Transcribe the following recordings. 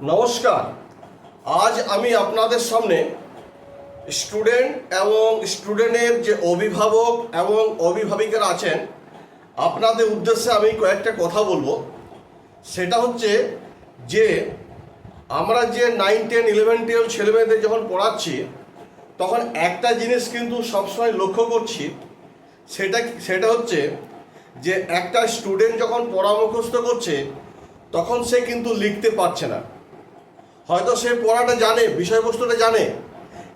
নমস্কার। আজ আমি আপনাদের সামনে স্টুডেন্ট এবং স্টুডেন্টের যে অভিভাবক এবং অভিভাবিকারা আছেন আপনাদের উদ্দেশ্যে আমি কয়েকটা কথা বলবো। সেটা হচ্ছে যে আমরা যে 9, 10, 11, 12 ছেলেমেয়েদের যখন পড়াচ্ছি তখন একটা জিনিস কিন্তু সবসময় লক্ষ্য করছি, সেটা হচ্ছে যে একটা স্টুডেন্ট যখন পড়া মুখস্থ করছে তখন সে কিন্তু লিখতে পারছে না। হয়তো সে পড়াটা জানে, বিষয়বস্তুটা জানে,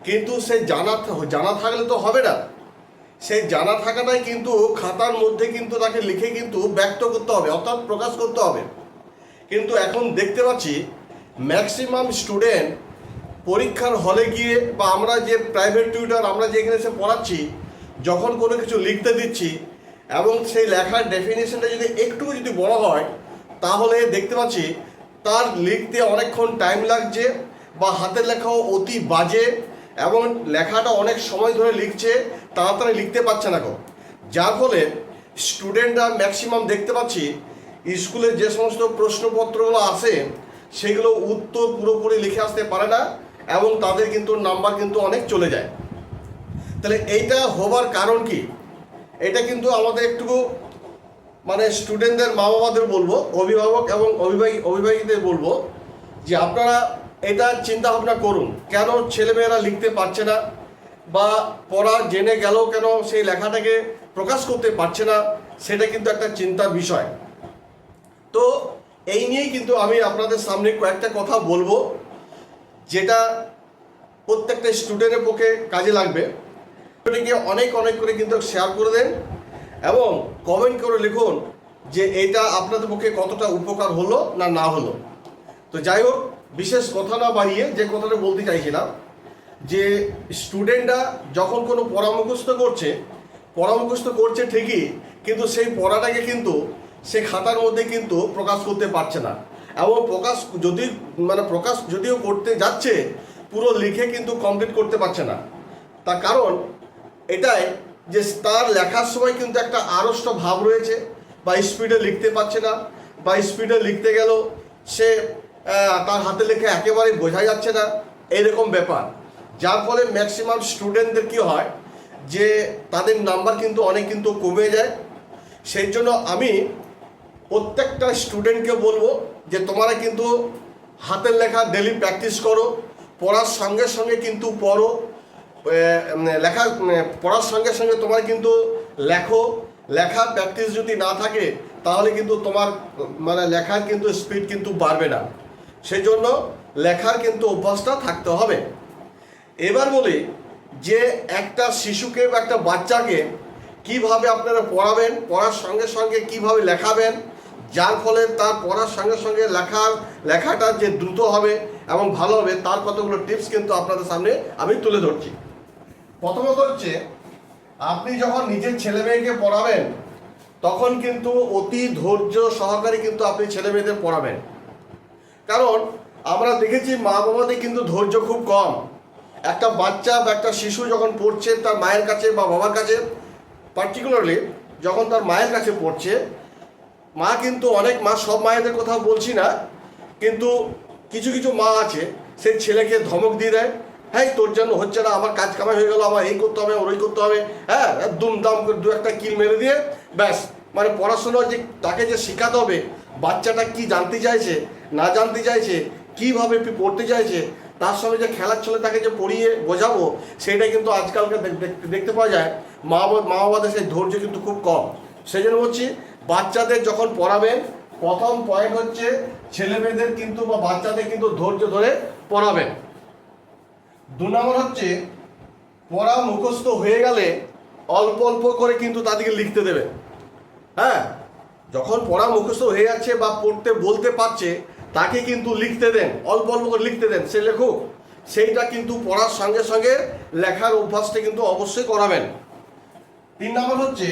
কিন্তু সে জানা থাকলে তো হবে না। সেই জানা থাকাটাই কিন্তু খাতার মধ্যে কিন্তু তাকে লিখে কিন্তু ব্যক্ত করতে হবে, অর্থাৎ প্রকাশ করতে হবে। কিন্তু এখন দেখতে পাচ্ছি ম্যাক্সিমাম স্টুডেন্ট পরীক্ষার হলে গিয়ে বা আমরা যে প্রাইভেট টিউটর আমরা যেখানে এসে পড়াচ্ছি, যখন কোনো কিছু লিখতে দিচ্ছি এবং সেই লেখার ডেফিনেশনটা যদি একটু যদি বড় হয় তাহলে দেখতে পাচ্ছি তার লিখতে অনেকক্ষণ টাইম লাগছে বা হাতের লেখাও অতি বাজে এবং লেখাটা অনেক সময় ধরে লিখছে, তাড়াতাড়ি লিখতে পারছে না গো। যার ফলে স্টুডেন্টরা ম্যাক্সিমাম দেখতে পাচ্ছি স্কুলে যে সমস্ত প্রশ্নপত্রগুলো আসে সেগুলো উত্তর পুরোপুরি লিখে আসতে পারে না এবং তাদের কিন্তু নাম্বার কিন্তু অনেক চলে যায়। তাহলে এইটা হবার কারণ কি? এটা কিন্তু আমাদের একটু স্টুডেন্টদের মা বাবাদের বলবো, অভিভাবক এবং অভিভাবকদের বলবো যে আপনারা এটা চিন্তা ভাবনা করুন, কেন ছেলেমেয়েরা লিখতে পারছে না বা পড়া জেনে গেল কেন সেই লেখাটাকে প্রকাশ করতে পারছে না, সেটা কিন্তু একটা চিন্তার বিষয়। তো এই নিয়েই কিন্তু আমি আপনাদের সামনে কয়েকটা কথা বলবো যেটা প্রত্যেকটা স্টুডেন্টের পক্ষে কাজে লাগবে। এটাকে অনেক করে কিন্তু শেয়ার করে দেন এবং কমেন্ট করে লিখুন যে এটা আপনাদের পক্ষে কতটা উপকার হলো না হলো। তো যাই হোক, বিশেষ কথা না বাড়িয়ে যে কথাটা বলতে চাইছিলাম যে স্টুডেন্টরা যখন কোনো পড়া মুখস্থ করছে ঠিকই, কিন্তু সেই পড়াটাকে কিন্তু সে খাতার মধ্যে কিন্তু প্রকাশ করতে পারছে না এবং প্রকাশ যদিও করতে যাচ্ছে পুরো লিখে কিন্তু কমপ্লিট করতে পারছে না। তার কারণ এটাই যে তার লেখার সময় কিন্তু একটা আড়ষ্ট ভাব রয়েছে, বা স্পিডে লিখতে পারছে না, বা স্পিডে লিখতে গেল সে তার হাতে লেখা একেবারেই বোঝা যাচ্ছে না, এইরকম ব্যাপার। যার ফলে ম্যাক্সিমাম স্টুডেন্টদের কী হয় যে তাদের নাম্বার কিন্তু অনেক কিন্তু কমে যায়। সেই জন্য আমি প্রত্যেকটা স্টুডেন্টকে বলবো যে তোমরা কিন্তু হাতের লেখা ডেলি প্র্যাকটিস করো, পড়ার সঙ্গে কিন্তু পড়ো, পড়ার সঙ্গে তোমার কিন্তু লেখা প্র্যাকটিস যদি না থাকে তাহলে কিন্তু তোমার লেখার কিন্তু স্পিড কিন্তু বাড়বে না। সেই জন্য লেখার কিন্তু অভ্যাসটা থাকতে হবে। এবার বলি যে একটা শিশুকে বা একটা বাচ্চাকে কিভাবে আপনারা পড়াবেন, পড়ার সঙ্গে কিভাবে লেখাবেন, যার ফলে তার পড়ার সঙ্গে লেখাটা যে দ্রুত হবে এবং ভালো হবে, তার কতগুলো টিপস কিন্তু আপনাদের সামনে আমি তুলে ধরছি। প্রথমত হচ্ছে, আপনি যখন নিজের ছেলে মেয়েকে পড়াবেন তখন কিন্তু অতি ধৈর্য সহকারে কিন্তু আপনি ছেলে মেয়েদের পড়াবেন। কারণ আমরা দেখেছি মা বাবাদের কিন্তু ধৈর্য খুব কম। একটা বাচ্চা বা একটা শিশু যখন পড়ছে তার মায়ের কাছে বা বাবার কাছে, পার্টিকুলারলি যখন তার মায়ের কাছে পড়ছে, মা কিন্তু সব মায়েদের কথা বলছি না, কিন্তু কিছু মা আছে সেই ছেলেকে ধমক দিয়ে দেয়, হ্যাঁ তোর জন্য হচ্ছে না, আমার কাজ কামাই হয়ে গেল, আমার এই করতে হবে, ওই করতে হবে, হ্যাঁ দুমদাম করে দু একটা কিল মেরে দিয়ে ব্যাস পড়াশোনা যে তাকে যে শেখাতে হবে, বাচ্চাটা কি জানতে চাইছে না জানতে চাইছে, কীভাবে পড়তে চাইছে, তার সঙ্গে যে খেলার ছলে তাকে যে পড়িয়ে বোঝাবো, সেটা কিন্তু আজকালকে দেখতে পাওয়া যায় মা বাবাদের সেই ধৈর্য কিন্তু খুব কম। সেই জন্য বলছি, বাচ্চাদের যখন পড়াবেন প্রথম পয়েন্ট হচ্ছে ছেলে মেয়েদের কিন্তু বা বাচ্চাদের কিন্তু ধৈর্য ধরে পড়াবেন। 2 নম্বর হচ্ছে, পড়া মুখস্থ হয়ে গেলে অল্প করে কিন্তু তাদেরকে লিখতে দেবেন। হ্যাঁ, যখন পড়া মুখস্থ হয়ে যাচ্ছে বা পড়তে বলতে পারছে তাকে কিন্তু লিখতে দেন, অল্প করে লিখতে দেন, সে লেখুক। সেইটা কিন্তু পড়ার সঙ্গে লেখার অভ্যাসটা কিন্তু অবশ্যই করাবেন। 3 নম্বর হচ্ছে,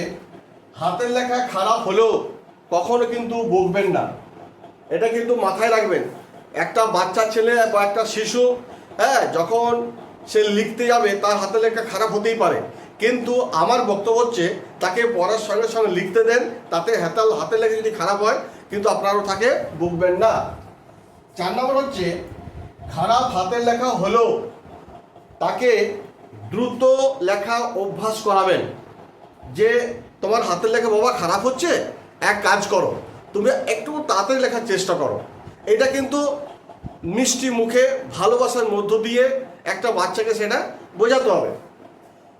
হাতের লেখা খারাপ হলেও কখনো কিন্তু বকবেন না, এটা কিন্তু মাথায় রাখবেন। একটা বাচ্চা ছেলে বা একটা শিশু, হ্যাঁ, যখন সে লিখতে যাবে তার হাতের লেখা খারাপ হতেই পারে, কিন্তু আমার বক্তব্য হচ্ছে তাকে পড়ার সঙ্গে লিখতে দেন, তাতে হাতের লেখা যদি খারাপ হয় কিন্তু আপনারও তাকে বকবেন না। 4 নম্বর হচ্ছে খারাপ হাতের লেখা হলেও তাকে দ্রুত লেখা অভ্যাস করাবেন। যে তোমার হাতের লেখা বাবা খারাপ হচ্ছে, এক কাজ করো, তুমি একটু তাড়াতাড়ি লেখার চেষ্টা করো। এটা কিন্তু মিষ্টি মুখে ভালোবাসার মধ্য দিয়ে একটা বাচ্চাকে সেটা বোঝাতে হবে।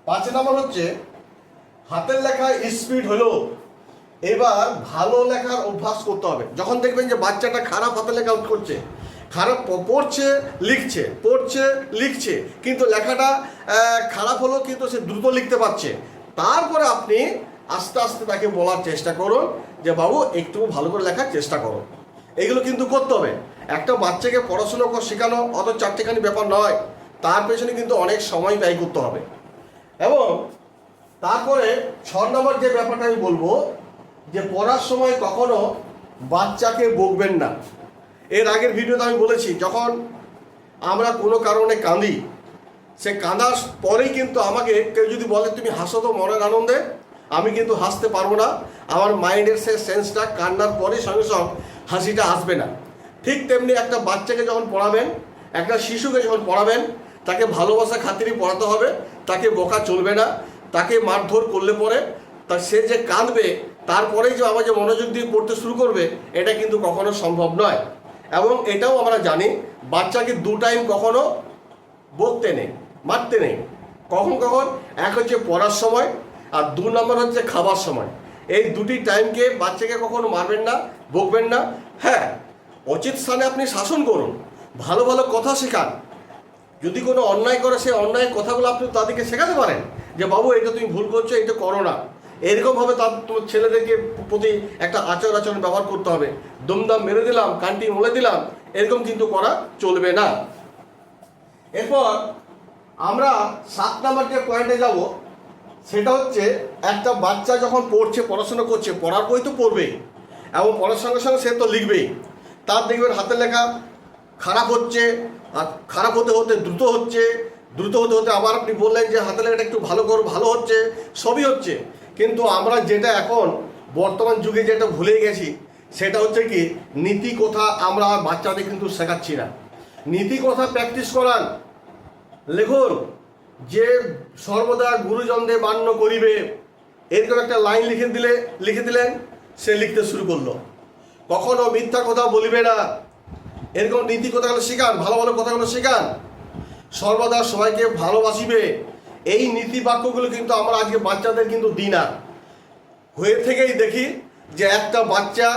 5 নম্বর হচ্ছে হাতের লেখা স্পিড হলেও এবার ভালো লেখার অভ্যাস করতে হবে। যখন দেখবেন যে বাচ্চাটা খারাপ হাতের লেখা করছে, খারাপ পড়ছে লিখছে, পড়ছে লিখছে, কিন্তু লেখাটা খারাপ হলেও কিন্তু সে দ্রুত লিখতে পারছে, তারপরে আপনি আস্তে আস্তে তাকে বলার চেষ্টা করুন যে বাবু একটু ভালো করে লেখার চেষ্টা করো। এগুলো কিন্তু করতে হবে। একটা বাচ্চাকে পড়াশোনা শেখানো অত চারটেখানি ব্যাপার নয়, তার পেছনে কিন্তু অনেক সময় ব্যয় করতে হবে। এবং তারপরে 6 নম্বর যে ব্যাপারটা আমি বলবো যে পড়ার সময় কখনো বাচ্চাকে বকবেন না। এর আগের ভিডিওতে আমি বলেছি, যখন আমরা কোনো কারণে কাঁদি, সে কাঁদার পরেই কিন্তু আমাকে কেউ যদি বলে তুমি হাসো তো মনের আনন্দে, আমি কিন্তু হাসতে পারবো না। আমার মাইন্ডের সে সেন্সটা কান্নার পরেই সঙ্গে সঙ্গে হাসিটা আসবে না। ঠিক তেমনি একটা বাচ্চাকে যখন পড়াবেন, একটা শিশুকে যখন পড়াবেন, তাকে ভালোবাসা খাতিরই পড়াতে হবে, তাকে বকা চলবে না। তাকে মারধর করলে পরে সে যে কাঁদবে, তারপরেই যে আবার যে মনোযোগ দিয়ে পড়তে শুরু করবে, এটা কিন্তু কখনো সম্ভব নয়। এবং এটাও আমরা জানি বাচ্চাকে 2 টাইম কখনো বকতে নেই, মারতে নেই। কখন কখন? এক হচ্ছে পড়ার সময়, আর 2 নম্বর হচ্ছে খাবার সময়। এই 2টি টাইমকে বাচ্চাকে কখনো মারবেন না, বকবেন না। হ্যাঁ, উচিত স্থানে আপনি শাসন করুন, ভালো ভালো কথা শেখান। যদি কোনো অন্যায় করে, সেই অন্যায়ের কথাগুলো আপনি তাদেরকে শেখাতে পারেন যে বাবু এটা তুমি ভুল করছো, এটা করো না। এরকমভাবে তোমার ছেলেদেরকে প্রতি একটা আচরণ ব্যবহার করতে হবে। দুমদাম মেরে দিলাম, কানটি মলে দিলাম, এরকম কিন্তু করা চলবে না। এরপর আমরা 7 নম্বর যে পয়েন্টে যাব, সেটা হচ্ছে একটা বাচ্চা যখন পড়ছে, পড়াশোনা করছে, পড়ার বই তো পড়বেই এবং পড়ার সঙ্গে সঙ্গে সে তো লিখবেই। তার দেখবেন হাতের লেখা খারাপ হচ্ছে, আর খারাপ হতে হতে দ্রুত হচ্ছে, দ্রুত হতে হতে আবার আপনি বললেন যে হাতের লেখাটা একটু ভালো করো, ভালো হচ্ছে, সবই হচ্ছে। কিন্তু আমরা যেটা এখন বর্তমান যুগে যেটা ভুলে গেছি, সেটা হচ্ছে কি নীতি কথা আমরা বাচ্চাদের কিন্তু শেখাচ্ছি না। নীতি কথা প্র্যাকটিস করান। লিখুন যে সর্বদা গুরুজনদের মান্য করিবে, এরকম একটা লাইন লিখে দিলেন, সে লিখতে শুরু করলো। কখনো মিথ্যা কথা বলিবে না, এরকম নীতি কথাগুলো শেখান, ভালো ভালো কথাগুলো শেখান। সর্বদা সবাইকে ভালোবাসিবে, এই নীতি বাক্যগুলো কিন্তু আমরা আজকে বাচ্চাদের কিন্তু দিই না। হয়ে থেকেই দেখি যে একটা বাচ্চা,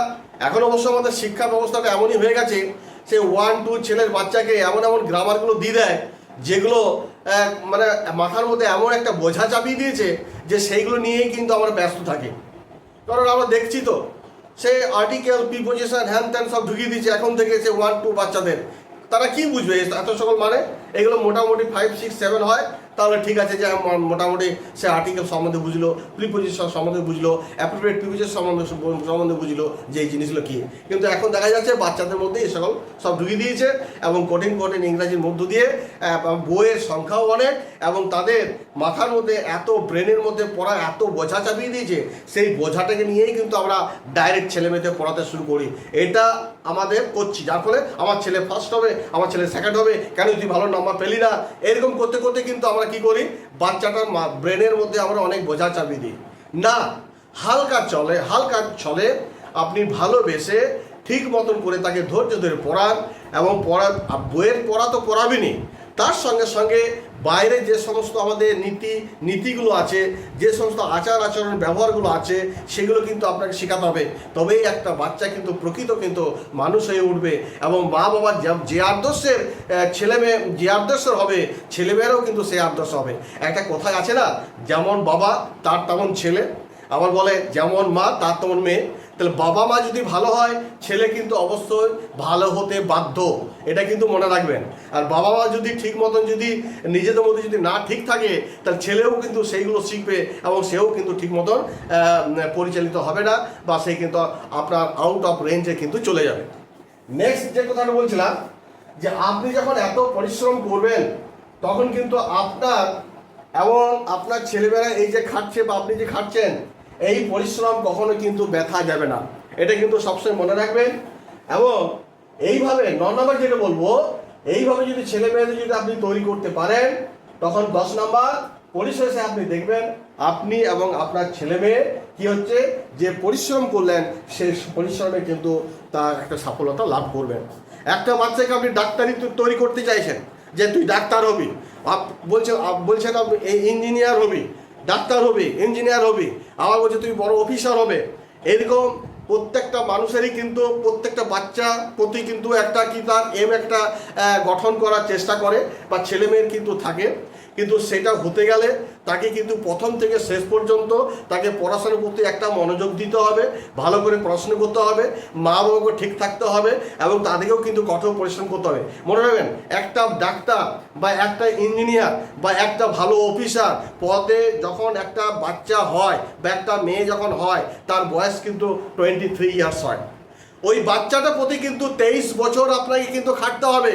এখন অবশ্য আমাদের শিক্ষা ব্যবস্থাটা এমনই হয়ে গেছে, সে 1, 2 ছেলের বাচ্চাকে এমন এমন গ্রামারগুলো দিয়ে দেয়, যেগুলো মানে মাথার মধ্যে এমন একটা বোঝা চাপিয়ে দিয়েছে যে সেইগুলো নিয়েই কিন্তু আমরা ব্যস্ত থাকি। কারণ আমরা দেখছি তো, সে আর্টিকেল, প্রিপোজিশন, হ্যান ত্যান সব ঢুকিয়ে দিচ্ছে এখন থেকে। সে 1, 2 বাচ্চাদের, তারা কি বুঝবে এত সকল? মানে এগুলো মোটামুটি 5, 6, 7 হয়, তাহলে ঠিক আছে যে মোটামুটি সে আর্টিকেল সম্বন্ধে বুঝলো, প্রিপোজিশন সম্বন্ধে বুঝলো, অ্যাপ্রোপ্রিয়েট প্রিপোজিশন সম্বন্ধে বুঝলো যে এই জিনিসগুলো কী। কিন্তু এখন দেখা যাচ্ছে বাচ্চাদের মধ্যে এই সকল সব ঢুকিয়ে দিয়েছে, এবং কঠিন কঠিন ইংরাজির মধ্য দিয়ে বইয়ের সংখ্যাও অনেক, এবং তাদের মাথার মধ্যে এত, ব্রেনের মধ্যে পড়া এত বোঝা চাপিয়ে দিয়েছে, সেই বোঝাটাকে নিয়েই কিন্তু আমরা ডাইরেক্ট ছেলেমেয়েদের পড়াতে শুরু করি। এটা আমাদের করছি, যার ফলে আমার ছেলে ফার্স্ট হবে, আমার ছেলে সেকেন্ড হবে, কেন তুই ভালো নাম্বার পেলি না, এরকম করতে করতে কিন্তু আমরা কি করি, বাচ্চাটার ব্রেনের মধ্যে আমরা অনেক বোঝা চাপিয়ে দিই। না, হালকা চলে আপনি ভালোবেসে ঠিক মতন করে তাকে ধৈর্য ধরে পড়ান, এবং বইয়ের পড়া তো পড়াবেনই, তার সঙ্গে সঙ্গে বাইরে যে সমস্ত আমাদের নীতিগুলো আছে, যে সমস্ত আচরণ ব্যবহারগুলো আছে, সেগুলো কিন্তু আপনাকে শেখাতে হবে। তবেই একটা বাচ্চা কিন্তু প্রকৃত কিন্তু মানুষ হয়ে উঠবে, এবং মা বাবার যে আদর্শের ছেলেমেয়ে যে আদর্শের হবে, ছেলেমেয়েরাও কিন্তু সেই আদর্শ হবে। একটা কথাই আছে না, যেমন বাবা তার তেমন ছেলে, আবার বলে যেমন মা তার তেমন মেয়ে। তাহলে বাবা মা যদি ভালো হয়, ছেলে কিন্তু অবশ্যই ভালো হতে বাধ্য, এটা কিন্তু মনে রাখবেন। আর বাবা মা যদি ঠিক মতন যদি নিজেদের মধ্যে যদি না ঠিক থাকে, তাহলে ছেলেও কিন্তু সেইগুলো শিখবে, এবং সেও কিন্তু ঠিক মতন পরিচালিত হবে না, বা সে কিন্তু আপনার আউট অফ রেঞ্জে কিন্তু চলে যাবে। নেক্সট যে কথাটা বলছিলাম, যে আপনি যখন এত পরিশ্রম করবেন, তখন কিন্তু আপনার ছেলেমেয়েরা এই যে খাটছে, বা আপনি যে খাটছেন, এই পরিশ্রম কখনো কিন্তু ব্যথা যাবে না, এটা কিন্তু সবসময় মনে রাখবেন। এবং এইভাবে 9 নম্বর যেটা বলবো, এইভাবে যদি ছেলে মেয়েদের যদি আপনি তৈরি করতে পারেন, তখন 10 নম্বর পরিশেষে আপনি দেখবেন আপনি এবং আপনার ছেলে মেয়ে কি হচ্ছে, যে পরিশ্রম করলেন সেই পরিশ্রমে কিন্তু তার একটা সফলতা লাভ করবেন। একটা বাচ্চাকে আপনি ডাক্তারি তৈরি করতে চাইছেন, যে তুই ডাক্তার হবি, বলছেন আপনি ইঞ্জিনিয়ার হবি, ডাক্তার হবি, ইঞ্জিনিয়ার হবি, আবার বলছে তুই বড় অফিসার হবে। এরকম প্রত্যেকটা মানুষেরই কিন্তু প্রত্যেকটা বাচ্চা প্রতি কিন্তু একটা কি তার একটা গঠন করার চেষ্টা করে বা ছেলে মেয়ের কিন্তু থাকে। কিন্তু সেটা হতে গেলে তাকে কিন্তু প্রথম থেকে শেষ পর্যন্ত তাকে পড়াশোনার প্রতি একটা মনোযোগ দিতে হবে, ভালো করে পড়াশোনা করতে হবে, মা বাবাকে ঠিক থাকতে হবে এবং তাদেরকেও কিন্তু কঠোর পরিশ্রম করতে হবে। মনে রাখবেন, একটা ডাক্তার বা একটা ইঞ্জিনিয়ার বা একটা ভালো অফিসার পদে যখন একটা বাচ্চা হয় বা একটা মেয়ে যখন হয়, তার বয়স কিন্তু 23 ইয়ার্স হয়। ওই বাচ্চাটার প্রতি কিন্তু 23 বছর আপনাকে কিন্তু খাটতে হবে।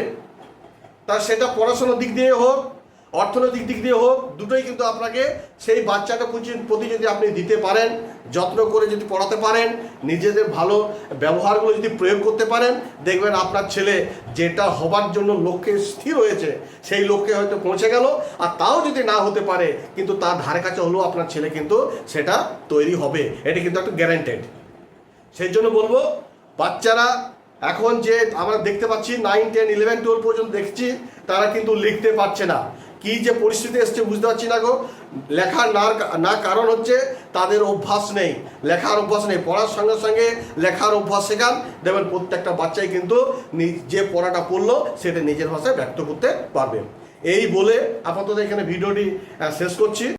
তার সেটা পড়াশোনার দিক দিয়ে হোক, অর্থনৈতিক দিক দিয়ে হোক, দুটোই কিন্তু আপনাকে সেই বাচ্চাটা প্রতি যদি আপনি দিতে পারেন, যত্ন করে যদি পড়াতে পারেন, নিজেদের ভালো ব্যবহারগুলো যদি প্রয়োগ করতে পারেন, দেখবেন আপনার ছেলে যেটা হবার জন্য লক্ষ্যে স্থির হয়েছে সেই লক্ষ্যে হয়তো পৌঁছে গেল। আর তাও যদি না হতে পারে, কিন্তু তার ধারে কাছে হলেও আপনার ছেলে কিন্তু সেটা তৈরি হবে, এটা কিন্তু একটা গ্যারান্টেড। সেই জন্য বলবো, বাচ্চারা এখন যে আমরা দেখতে পাচ্ছি 9, 10, 11, 12 পর্যন্ত দেখছি, তারা কিন্তু লিখতে পারছে না। কি যে পরিস্থিতি এসছে বুঝতে পারছি না গো। লেখার না কারণ হচ্ছে তাদের অভ্যাস নেই, লেখার অভ্যাস নেই। পড়ার সঙ্গে সঙ্গে লেখার অভ্যাস শেখান, দেখবেন প্রত্যেকটা বাচ্চাই কিন্তু যে পড়াটা পড়লো সেটা নিজের ভাষায় ব্যক্ত করতে পারবে। এই বলে আপাতত এখানে ভিডিওটি শেষ করছি।